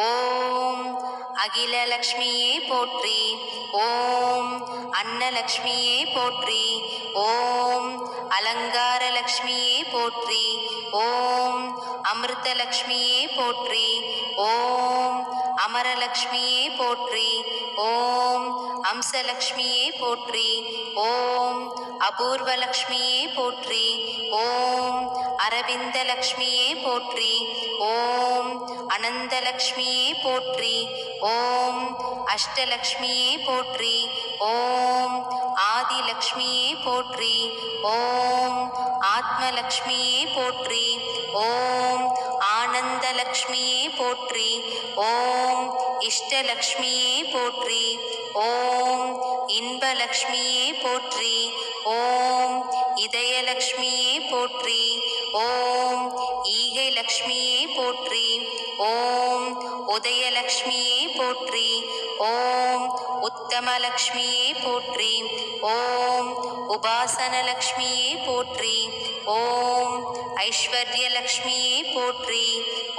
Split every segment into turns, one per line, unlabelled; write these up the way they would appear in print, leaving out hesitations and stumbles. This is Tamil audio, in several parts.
ஓம் அகிலலக்ஷ்மியே போற்றி. ஓம் அன்னலக்ஷ்மியே போற்றி. ஓம் அலங்காரலக்ஷ்மியே போற்றி. ஓம் அமிர்தலக்ஷ்மியே போற்றி. ஓம் அமரலக்ஷ்மியே போற்றி. ஓம் அம்சலக்ஷ்மியே போற்றி. ஓம் அபூர்வலக்ஷ்மியே போற்றி. ஓம் அரவிந்தலக்ஷ்மியே போற்றி. ஓம் அனந்தலக்ஷ்மியே போற்றி. ஓம் அஷ்டலக்ஷ்மியே போற்றி. ஓம் ஆதிலக்ஷ்மியே போற்றி. ஓம் ஆத்மலக்ஷ்மியே போற்றி. ஓம் ஆனந்தலக்ஷ்மியே போற்றி. ஓம் இஷ்டலக்ஷ்மியே போற்றி. ஓம் இன்பலக்ஷ்மியே போற்றி. ஓம் இதயலக்ஷ்மியே போற்றி. ஓம் ஈகைலக்ஷ்மியே போற்றி. ஓம் உதயலக்ஷ்மியே போற்றி. ஓம் உத்தமலக்ஷ்மியே போற்றி. ஓம் உபாசனலக்ஷ்மியே போற்றி. ஓம் ஐஸ்வர்யலக்ஷ்மியே போற்றி.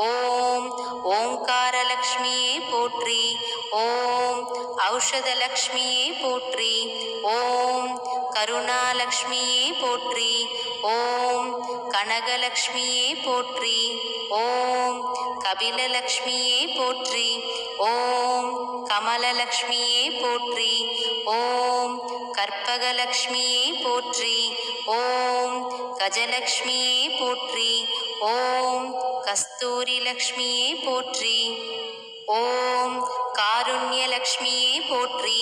ஓம் ஓங்காரலக்ஷ்மியே போற்றி. ஓம் ஔஷதலக்ஷ்மியே போற்றி. ஓம் கருணாலக்ஷ்மியே போற்றி. ஓம் கனகலக்ஷ்மியே போற்றி. ஓம் கபிலலக்ஷ்மியே போற்றி. ஓம் கமலலக்ஷ்மியே போற்றி. ஓம் கற்பகலக்ஷ்மியே போற்றி. ஓம் கஜலக்ஷ்மியே போற்றி. ஓம் கஸ்தூரிலக்ஷ்மியே போற்றி. ஓம் காருண்யலக்ஷ்மியே போற்றி.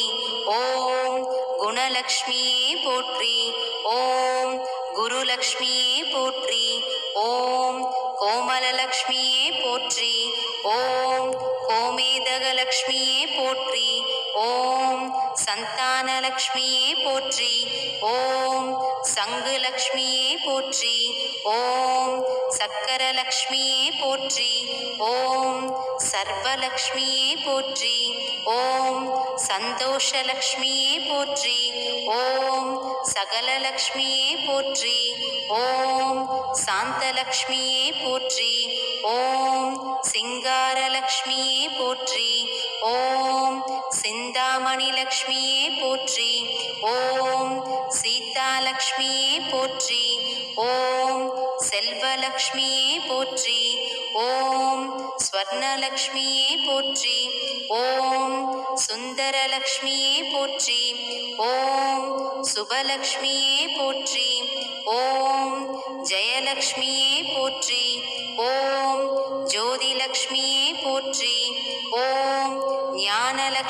ஓம் குணலக்ஷ்மியே போற்றி. ஓம் குருலக்ஷ்மியே போற்றி. ஓம் கோமலலக்ஷ்மியே போற்றி. ஓம் கோமேதகலக்ஷ்மியே போற்றி. ஓம் சந்தானலக்ஷ்மியே போற்றி. ஓம் சங்குலக்ஷ்மியே போற்றி. ஓம் சக்கரலக்ஷ்மியே போற்றி. ஓம் சர்வலக்ஷ்மியே போற்றி. ஓம் சந்தோஷலக்ஷ்மியே போற்றி. ஓம் சகலலக்ஷ்மியே போற்றி. ஓம் சாந்தலக்ஷ்மியே போற்றி. ஓம் சிங்காரலக்ஷ்மியே போற்றி. ஓம் சிந்தாமணிலக்ஷ்மியே போற்றி. ஓம் சீதாலக்ஷ்மியே போற்றி. ஓம் செல்வலக்ஷ்மியே போற்றி. ஓம் ஸ்வர்ணலக்ஷ்மியே போற்றி. ஓம் சுந்தரலக்ஷ்மியே போற்றி. ஓம் சுபலக்ஷ்மியே போற்றி. ஓம் ஜெயலக்ஷ்மியே போற்றி. ஓம் ஜோதிலக்ஷ்மியே போற்றி. ஓம் ஞானலக்ஷ்மி